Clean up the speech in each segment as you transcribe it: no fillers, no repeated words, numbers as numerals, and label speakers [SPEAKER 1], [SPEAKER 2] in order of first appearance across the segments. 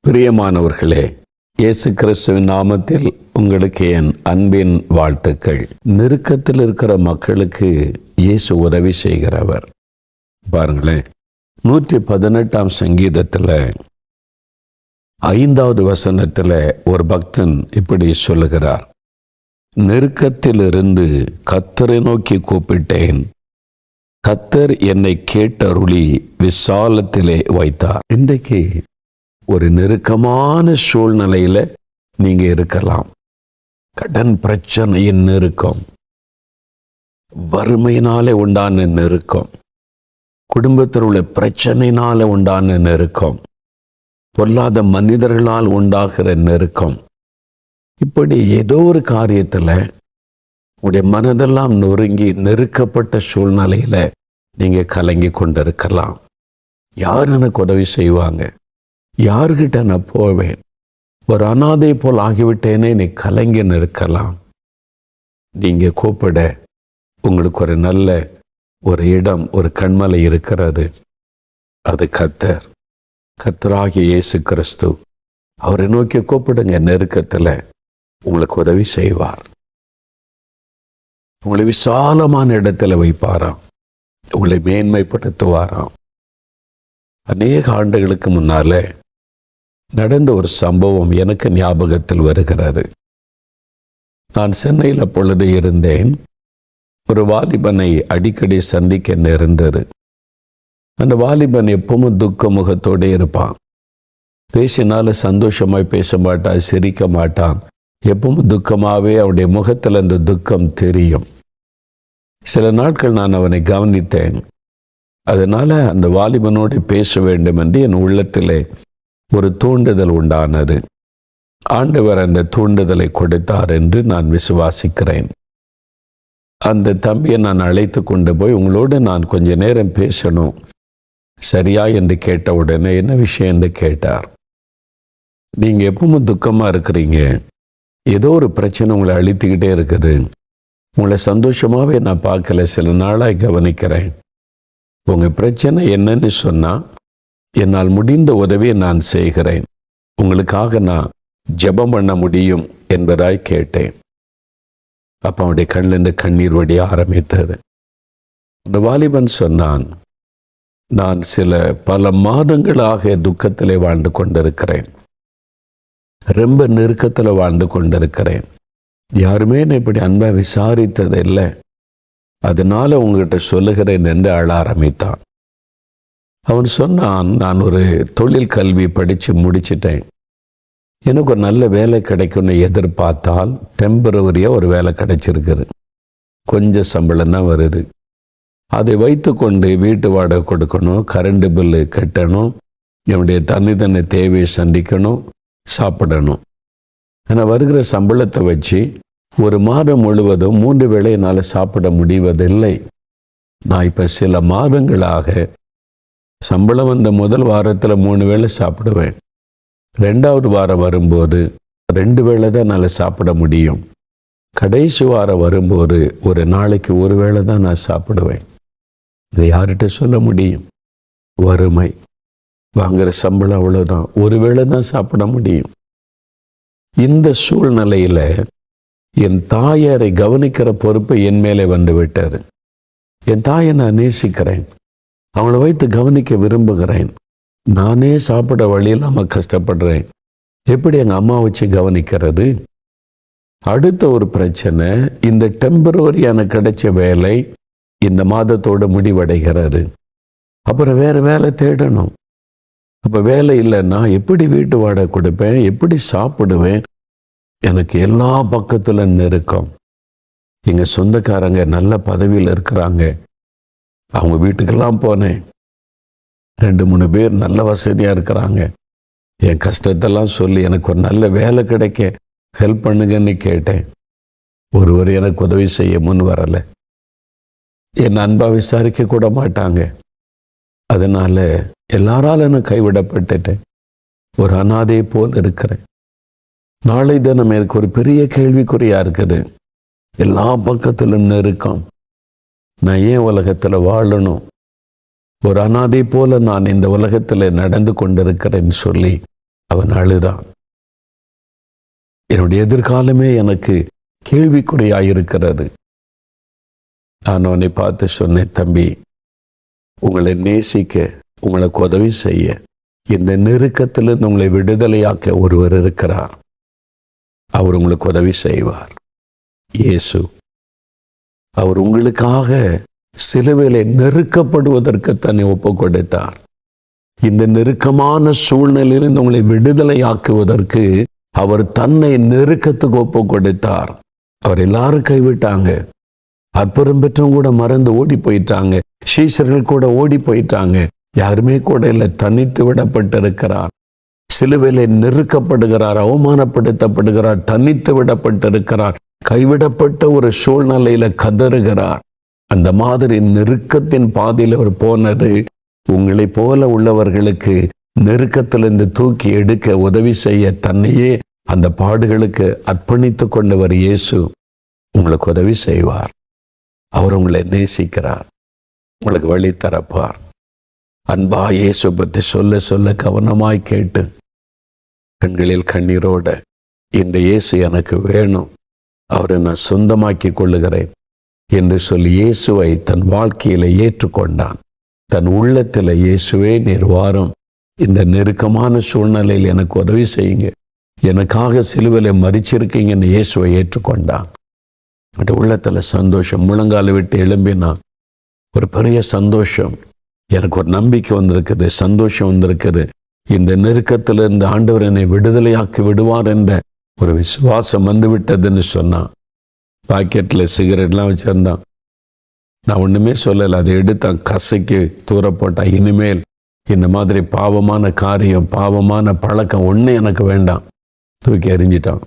[SPEAKER 1] பிரியமானவர்களே, இயேசு கிறிஸ்துவின் நாமத்தில் உங்களுக்கு என் அன்பின் வாழ்த்துக்கள். நெருக்கத்தில் இருக்கிற மக்களுக்கு இயேசு உதவி செய்கிறவர். பாருங்களேன், 118ஆம் சங்கீதத்தில் 5வது வசனத்தில் ஒரு பக்தன் இப்படி சொல்லுகிறார்: நெருக்கத்திலிருந்து கர்த்தரை நோக்கி கூப்பிட்டேன், கர்த்தர் என்னை கேட்டருளி விசாலத்திலே வைத்தார். இன்றைக்கு ஒரு நெருக்கமான சூழ்நிலையில் நீங்கள் இருக்கலாம். கடன் பிரச்சனையின் நெருக்கம், வறுமையினாலே உண்டான நெருக்கம், குடும்பத்தில் உள்ள பிரச்சனையினால உண்டான நெருக்கம், பொல்லாத மனிதர்களால் உண்டாகிற நெருக்கம், இப்படி ஏதோ ஒரு காரியத்தில் உடைய மனதெல்லாம் நொறுங்கி நெருக்கப்பட்ட சூழ்நிலையில் நீங்கள் கலங்கி கொண்டிருக்கலாம். யார் எனக்கு உதவி செய்வாங்க? யார்கிட்ட நான் போவேன்? ஒரு அனாதை போல் ஆகிவிட்டேனே நீ கலங்கி நிற்கலாம். நீங்கள் கூப்பிட உங்களுக்கு ஒரு நல்ல ஒரு இடம், ஒரு கண்மலை இருக்கிறது. அது கர்த்தர், கர்த்தராகிய இயேசு கிறிஸ்து. அவரை நோக்கி கூப்பிடுங்க. நெருக்கத்தில் உங்களுக்கு உதவி செய்வார். உங்களை விசாலமான இடத்துல வைப்பாராம். உங்களை மேன்மைப்படுத்துவாராம். அநேக ஆண்டுகளுக்கு முன்னால நடந்த ஒரு சம்பவம் எனக்கு ஞாபகத்தில் வருகிறது. நான் சென்னையில் அப்பொழுது இருந்தேன். ஒரு வாலிபனை அடிக்கடி சந்திக்க நேர்ந்தது. அந்த வாலிபன் எப்பவும் துக்க முகத்தோடு இருப்பான். பேசினாலும் சந்தோஷமாய் பேச மாட்டான், சிரிக்க மாட்டான். எப்பவும் துக்கமாகவே அவனுடைய முகத்தில் அந்த துக்கம் தெரியும். சில நாட்கள் நான் அவனை கவனித்தேன். அதனால் அந்த வாலிபனோடு பேச வேண்டும் என்று என் உள்ளத்திலே ஒரு தூண்டுதல் உண்டானது. ஆண்டவர் அந்த தூண்டுதலை கொடுத்தார் என்று நான் விசுவாசிக்கிறேன். அந்த தம்பியை நான் அழைத்து கொண்டு போய், உங்களோடு நான் கொஞ்ச நேரம் பேசணும், சரியா என்று கேட்ட உடனே, என்ன விஷயம் என்று கேட்டார். நீங்கள் எப்பவும் துக்கமாக இருக்கிறீங்க, ஏதோ ஒரு பிரச்சனை உங்களை அழித்துக்கிட்டே இருக்குது, உங்களை சந்தோஷமாகவே நான் பார்க்கல, சில நாளாக கவனிக்கிறேன். உங்கள் பிரச்சனை என்னன்னு சொன்னால் என்னால் முடிந்த உதவியை நான் செய்கிறேன், உங்களுக்காக நான் ஜெபம் பண்ண முடியும் என்பதாய் கேட்டேன். அப்போ அவனுடைய கண்ணிலிருந்து கண்ணீர் வடிய ஆரம்பித்தது. அந்த வாலிபன் சொன்னான், நான் பல மாதங்களாக துக்கத்திலே வாழ்ந்து கொண்டிருக்கிறேன், ரொம்ப நெருக்கத்தில் வாழ்ந்து கொண்டிருக்கிறேன். யாருமே என்னை இப்படி அன்பை விசாரித்தது இல்லை, அதனால உங்ககிட்ட சொல்லுகிறேன் என்று அழ ஆரம்பித்தான். அவன் சொன்னான், நான் ஒரு தொழில் கல்வி படித்து முடிச்சிட்டேன், எனக்கு ஒரு நல்ல வேலை கிடைக்கும்னு எதிர்பார்த்தால் டெம்பரவரியாக ஒரு வேலை கிடைச்சிருக்குது, கொஞ்சம் சம்பளம் தான் வருது. அதை வைத்து கொண்டு வீட்டு வாடகை கொடுக்கணும், கரண்ட் பில்லு கட்டணும், என்னுடைய தனித்தனி தேவையை சந்திக்கணும், சாப்பிடணும். ஆனால் வருகிற சம்பளத்தை வச்சு ஒரு மாதம் முழுவதும் 3 வேளை என்னால் சாப்பிட முடிவதில்லை. நான் இப்போ சில மாதங்களாக சம்பளம் வந்த முதல் வாரத்தில் 3 வேளை சாப்பிடுவேன், 2வது வாரம் வரும்போது 2 வேளை தான் என்னால் சாப்பிட முடியும், கடைசி வாரம் வரும்போது ஒரு நாளைக்கு 1 வேளை தான் நான் சாப்பிடுவேன். இதை யார்கிட்ட சொல்ல முடியும்? வறுமை, வாங்குகிற சம்பளம் அவ்வளோதான், 1 வேளை தான் சாப்பிட முடியும். இந்த சூழ்நிலையில் என் தாயாரை கவனிக்கிற பொறுப்பு என் மேலே வந்து விட்டார். என் தாயை நான் நேசிக்கிறேன், அவங்கள வைத்து கவனிக்க விரும்புகிறேன். நானே சாப்பிட வழியில்லாமல் கஷ்டப்படுறேன், எப்படி எங்கள் அம்மா வச்சு கவனிக்கிறது? அடுத்த ஒரு பிரச்சனை, இந்த டெம்பரவரியான கிடைச்ச வேலை இந்த மாதத்தோடு முடிவடைகிறது. அப்புறம் வேறு வேலை தேடணும். அப்போ வேலை இல்லைன்னா எப்படி வீட்டு வாடகை கொடுப்பேன், எப்படி சாப்பிடுவேன்? எனக்கு எல்லா பக்கத்தில் நெருக்கம். எங்கள் சொந்தக்காரங்க நல்ல பதவியில் இருக்கிறாங்க, அவங்க வீட்டுக்கெல்லாம் போனேன், 2-3 பேர் நல்ல வசதியாக இருக்கிறாங்க, என் கஷ்டத்தெல்லாம் சொல்லி எனக்கு ஒரு நல்ல வேலை கிடைக்க ஹெல்ப் பண்ணுங்கன்னு கேட்டேன். ஒருவர் எனக்கு உதவி செய்ய முன் வரலை, என் அன்பா விசாரிக்க கூட மாட்டாங்க. அதனால் எல்லாராலும் நான் கைவிடப்பட்டுட்டேன், ஒரு அனாதை போல் இருக்கிறேன். நாளை தினம் எனக்கு ஒரு பெரிய கேள்விக்குறியாக இருக்குது. எல்லா பக்கத்திலும் நெருக்கம். நான் ஏன் உலகத்தில் வாழணும்? ஒரு அனாதை போல நான் இந்த உலகத்தில் நடந்து கொண்டிருக்கிறேன்னு சொல்லி அவன் அழுதான். என்னுடைய எதிர்காலமே எனக்கு கேள்விக்குறியாயிருக்கிறது. நான் அவனை பார்த்து சொன்னேன், தம்பி, உங்களை நேசிக்க, உங்களுக்கு உதவி செய்ய, இந்த நெருக்கத்திலிருந்து உங்களை விடுதலையாக்க ஒருவர் இருக்கிறார். அவர் உங்களுக்கு உதவி செய்வார். இயேசு. அவர் உங்களுக்காக சிலுவையிலே நெருக்கப்படுவதற்கு தன்னை ஒப்பு கொடுத்தார். இந்த நெருக்கமான சூழ்நிலையிலிருந்து உங்களை விடுதலையாக்குவதற்கு அவர் தன்னை நெருக்கத்துக்கு ஒப்பு கொடுத்தார். அவர் எல்லாரும் கைவிட்டாங்க. அற்புதம் பெற்றவங்க கூட மறந்து ஓடி போயிட்டாங்க. சீஷர்கள் கூட ஓடி போயிட்டாங்க. யாருமே கூட இல்லை. தனித்து விடப்பட்டிருக்கிறார். சிலுவையிலே நெருக்கப்படுகிறார், அவமானப்படுத்தப்படுகிறார், தனித்து விடப்பட்டிருக்கிறார், கைவிடப்பட்ட ஒரு சூழ்நிலையில கதறுகிறார். அந்த மாதிரி நெருக்கத்தின் பாதையில் அவர் போனது உங்களை போல உள்ளவர்களுக்கு நெருக்கத்திலிருந்து தூக்கி எடுக்க உதவி செய்ய தன்னையே அந்த பாடுகளுக்கு அர்ப்பணித்து கொண்டவர் இயேசு. உங்களுக்கு உதவி செய்வார். அவர் உங்களை நேசிக்கிறார். உங்களுக்கு வழி தரப்பார். அன்பா இயேசு பற்றி சொல்ல சொல்ல கவனமாய் கேட்டு கண்களில் கண்ணீரோட, இந்த இயேசு எனக்கு வேணும், அவரை நான் சொந்தமாக்கி கொள்ளுகிறேன் என்று சொல்லி இயேசுவை தன் வாழ்க்கையில ஏற்றுக்கொண்டான். தன் உள்ளத்தில், இயேசுவே நீர் வாரும், இந்த நெருக்கமான சூழ்நிலையில் எனக்கு உதவி செய்யுங்க, எனக்காக சிலுவையில மரிச்சிருக்கீங்கன்னு இயேசுவை ஏற்றுக்கொண்டான். அந்த உள்ளத்தில் சந்தோஷம். முழங்கால விட்டு எழும்பினான். ஒரு பெரிய சந்தோஷம். எனக்கு ஒரு நம்பிக்கை வந்திருக்குது, சந்தோஷம் வந்திருக்குது. இந்த நெருக்கத்தில் இருந்து ஆண்டவர் என்னை விடுதலையாக்கி விடுவார் என்ற ஒரு விசுவாசம் வந்து விட்டதுன்னு சொன்னான். பாக்கெட்டில் சிகரெட்லாம் வச்சிருந்தான். நான் ஒன்றுமே சொல்லலை. அதை எடுத்தான், கசைக்கு தூர போட்டான். இனிமேல் இந்த மாதிரி பாவமான காரியம், பாவமான பழக்கம் ஒன்று எனக்கு வேண்டாம். தூக்கி எறிஞ்சிட்டான்.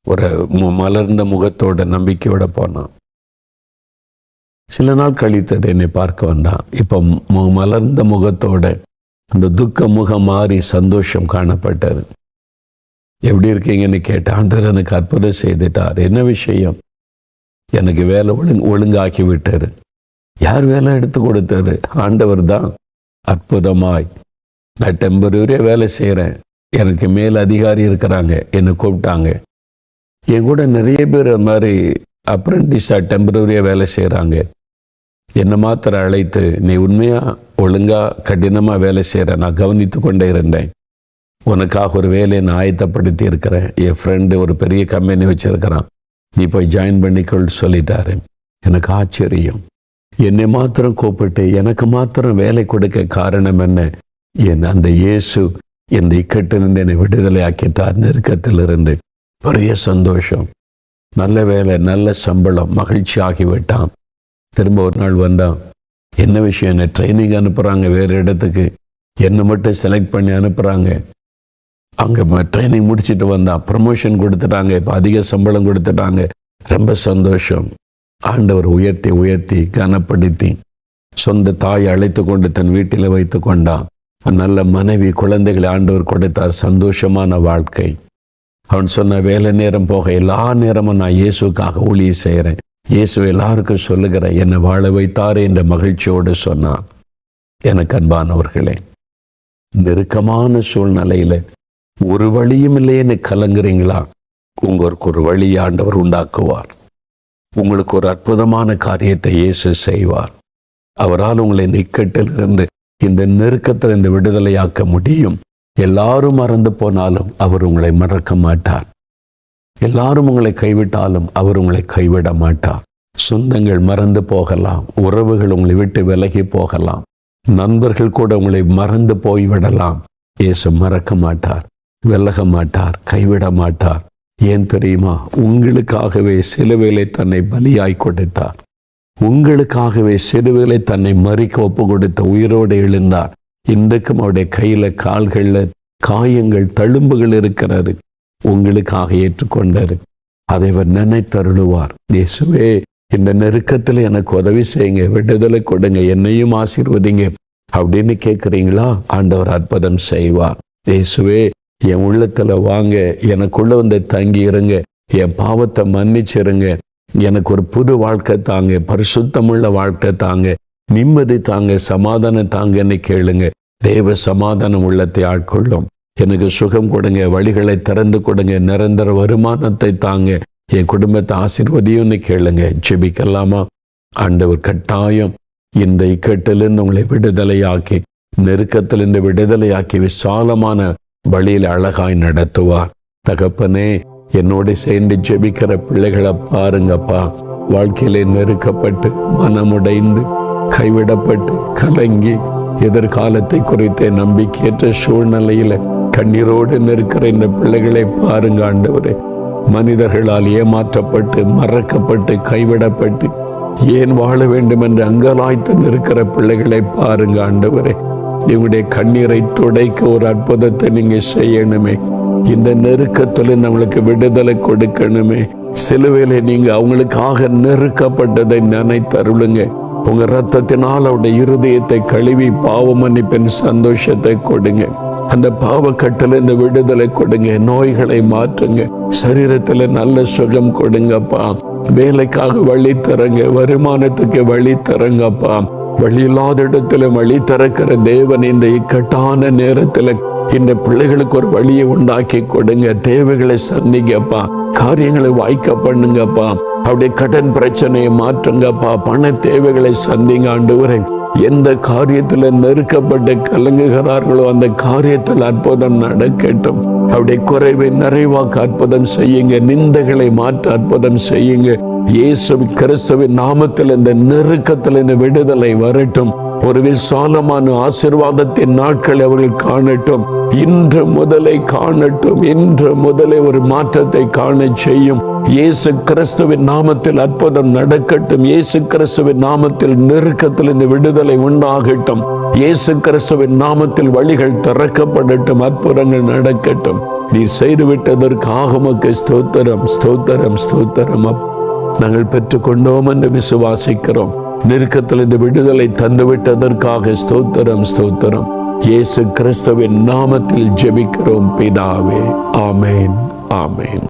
[SPEAKER 1] ஒரு மலர்ந்த முகத்தோட நம்பிக்கையோட போனான். சில நாள் கழித்தது என்னை பார்க்க வந்தான். இப்போ மலர்ந்த முகத்தோட அந்த துக்க முகம் மாறி சந்தோஷம் காணப்பட்டது. எப்படி இருக்கீங்கன்னு கேட்டேன். ஆண்டவர் எனக்கு அற்புதம் செய்துட்டார். என்ன விஷயம்? எனக்கு வேலை ஒழுங்காக்கி விட்டாரு. யார் வேலை எடுத்து கொடுத்தாரு? ஆண்டவர் தான். அற்புதமாய் நான் டெம்பரரியாக வேலை செய்கிறேன். எனக்கு மேல் அதிகாரி இருக்கிறாங்க, என்னை கூப்பிட்டாங்க. என் கூட நிறைய பேர் அது மாதிரி அப்ரெண்டிஸாக டெம்பரரியாக வேலை செய்கிறாங்க. என்னை மாத்திரம் அழைத்து, நீ உண்மையாக ஒழுங்காக கடினமாக வேலை செய்கிற, நான் கவனித்து கொண்டே இருந்தேன், உனக்காக ஒரு வேலையை நான் ஆயத்தப்படுத்தி இருக்கிறேன், என் ஃப்ரெண்டு ஒரு பெரிய கம்பெனி வச்சுருக்கிறான், நீ போய் ஜாயின் பண்ணிக்கொள் சொல்லிட்டாரு. எனக்கு ஆச்சரியம். என்னை மாத்திரம் கூப்பிட்டு எனக்கு மாத்திரம் வேலை கொடுக்க காரணம் என்ன? என் அந்த இயேசு இந்த இக்கட்டிலிருந்து என்னை விடுதலை ஆக்கிட்டார். நெருக்கத்திலிருந்து பெரிய சந்தோஷம். நல்ல வேலை, நல்ல சம்பளம், மகிழ்ச்சி ஆகிவிட்டான். திரும்ப ஒரு நாள் வந்தான். என்ன விஷயம்? என்னை ட்ரைனிங் அனுப்புகிறாங்க வேறு இடத்துக்கு. என்னை மட்டும் செலக்ட் பண்ணி அனுப்புகிறாங்க. அங்கே ட்ரைனிங் முடிச்சுட்டு வந்தான். ப்ரமோஷன் கொடுத்துட்டாங்க. இப்போ அதிக சம்பளம் கொடுத்துட்டாங்க. ரொம்ப சந்தோஷம். ஆண்டவர் உயர்த்தி உயர்த்தி கனப்படுத்தி சொந்த தாயை அழைத்து கொண்டு தன் வீட்டில் வைத்து கொண்டான். நல்ல மனைவி, குழந்தைகளை ஆண்டவர் கொடுத்தார். சந்தோஷமான வாழ்க்கை. அவன் சொன்ன, வேலை நேரம் போக எல்லா நேரமும் நான் இயேசுக்காக ஊழியம் செய்கிறேன், இயேசு எல்லாருக்கும் சொல்லுகிறேன், என்னை வாழ வைத்தாரே என்ற மகிழ்ச்சியோடு சொன்னான். எனக்கு அன்பானவர்களே, நெருக்கமான சூழ்நிலையில் ஒரு வழியும் இல்லைன்னு கலங்குறீங்களா? உங்களுக்கு ஒரு வழி ஆண்டவர் உண்டாக்குவார். உங்களுக்கு ஒரு அற்புதமான காரியத்தை இயேசு செய்வார். அவரால் உங்களை நிக்கட்டிலிருந்து இந்த நெருக்கத்திலிருந்து விடுதலையாக்க முடியும். எல்லாரும் மறந்து போனாலும் அவர் உங்களை மறக்க மாட்டார். எல்லாரும் உங்களை கைவிட்டாலும் அவர் உங்களை கைவிட மாட்டார். சொந்தங்கள் மறந்து போகலாம், உறவுகள் உங்களை விட்டு விலகி போகலாம், நண்பர்கள் கூட உங்களை மறந்து போய்விடலாம். இயேசு மறக்க மாட்டார், விலக மாட்டார், கைவிட மாட்டார். ஏன் தெரியுமா? உங்களுக்காகவே சிலுவையிலே தன்னை பலியாய் கொடுத்தார். உங்களுக்காகவே சிலுவையிலே தன்னை மறிக்க ஒப்பு கொடுத்த உயிரோடு எழுந்தார். இன்றைக்கும் அவருடைய கையில கால்களில் காயங்கள், தழும்புகள் இருக்கிறது. உங்களுக்காக ஏற்றுக்கொண்டாரு. அதை அவர் நினைத்தருளுவார். இயேசுவே, இந்த நெருக்கத்தில் எனக்கு உதவி செய்யுங்க, விடுதலை கொடுங்க, என்னையும் ஆசீர்வதிங்க அப்படின்னு கேட்குறீங்களா? ஆண்டவர் அற்புதம் செய்வார். இயேசுவே, என் உள்ளத்துல வாங்க, எனக்குள்ள வந்து தங்கி இருங்க, என் பாவத்தை மன்னிச்சிருங்க, எனக்கு ஒரு புது வாழ்க்கை தாங்க, பரிசுத்தமுள்ள வாழ்க்கை தாங்க, நிம்மதி தாங்க, சமாதானம் தாங்கன்னு கேளுங்க. தேவ சமாதானம் உள்ளத்தை ஆட்கொள்ளும். எனக்கு சுகம் கொடுங்க, வழிகளை திறந்து கொடுங்க, நிரந்தர வருமானத்தை தாங்க, என் குடும்பத்தை ஆசீர்வதியும்னு கேளுங்க. ஜெபிக்கலாமா? ஆண்டவர் கட்டாயம் இந்த இக்கட்டிலிருந்து உங்களை விடுதலையாக்கி, நெருக்கத்திலிருந்து விடுதலையாக்கி விசாலமான வழியில் அழகாய் நடத்துவார். தகப்பனே, என்னோட சேர்ந்து ஜெபிக்கிற பிள்ளைகளை பாருங்கப்பா. வாழ்க்கையிலே நெருக்கப்பட்டு, மனமுடைந்து, கைவிடப்பட்டு, கலங்கி, எதிர்காலத்தை குறித்த நம்பிக்கையற்ற சூழ்நிலையில கண்ணீரோடு நிற்கிற இந்த பிள்ளைகளை பாருங்க ஆண்டவரே. மனிதர்களால் ஏமாற்றப்பட்டு, மறக்கப்பட்டு, கைவிடப்பட்டு, ஏன் வாழ வேண்டும் என்று அங்கலாய்த்து நிற்கிற பிள்ளைகளை பாருங்க ஆண்டவரே. இவருடைய கண்ணீரை துடைக்க ஒரு அற்புதத்தை நீங்க செய்யணுமே. இந்த நெருக்கத்தில் நம்மளுக்கு விடுதலை கொடுக்கணுமே. சிலுவையில நீங்க அவங்களுக்காக நெருக்கப்பட்டதை நினைத்தருளுங்க. உங்க ரத்தத்தினால் அவருடைய இருதயத்தை கழுவி பாவ மன்னிப்பின் சந்தோஷத்தை கொடுங்க. அந்த பாவக்கட்டில் இந்த விடுதலை கொடுங்க. நோய்களை மாற்றுங்க. சரீரத்துல நல்ல சுகம் கொடுங்கப்பா. வேலைக்காக வழி தரங்க, வருமானத்துக்கு வழி தரங்கப்பா. வழி இல்லாத இடத்துல வழி திறக்கிற தேவன் இந்த இக்கட்டான நேரத்துல இந்த பிள்ளைகளுக்கு ஒரு வழியை உண்டாக்கி கொடுங்க. தேவைகளை சந்திங்கப்பா. காரியங்களை வாய்க்க பண்ணுங்கப்பா. அவருடைய கடன் பிரச்சனையை மாற்றுங்கப்பா. பண தேவைகளை சந்திங்க ஆண்டவரே. எந்த காரியத்துல நெருக்கப்பட்டு கலங்குகிறார்களோ அந்த காரியத்தில் அற்புதம் நடக்கட்டும். அவருடைய குறைவை நிறைவாக்க அற்புதம் செய்யுங்க. நிந்தைகளை மாற்ற அற்புதம் செய்யுங்க. இயேசு கிறிஸ்துவின் நாமத்தில் இந்த நெருக்கத்தில் இந்த விடுதலை வரட்டும். ஒரு விசாலமான ஆசீர்வாதத்தின் நாட்கள் அவர்கள் காணட்டும். இன்று முதலை காணட்டும். இன்று முதலே ஒரு மாற்றத்தை காண செய்யும். இயேசு கிறிஸ்துவின் நாமத்தில் அற்புதம் நடக்கட்டும். இயேசு கிறிஸ்துவின் நாமத்தில் நெருக்கத்தில் இந்த விடுதலை உண்டாகட்டும். இயேசு கிறிஸ்துவின் நாமத்தில் வழிகள் திறக்கப்படட்டும். அற்புதங்கள் நடக்கட்டும். நீ செய்துவிட்டதற்காக உமக்கு ஸ்தோத்திரம், ஸ்தோத்திரம், ஸ்தோத்திரம். நாங்கள் பெற்றுக்கொண்டோம் என்று விசுவாசிக்கிறோம். நெருக்கத்தில் இந்த விடுதலை தந்துவிட்டதற்காக ஸ்தோத்திரம், ஸ்தோத்திரம். இயேசு கிறிஸ்துவின் நாமத்தில் ஜெபிக்கிறோம் பிதாவே. ஆமேன், ஆமேன்.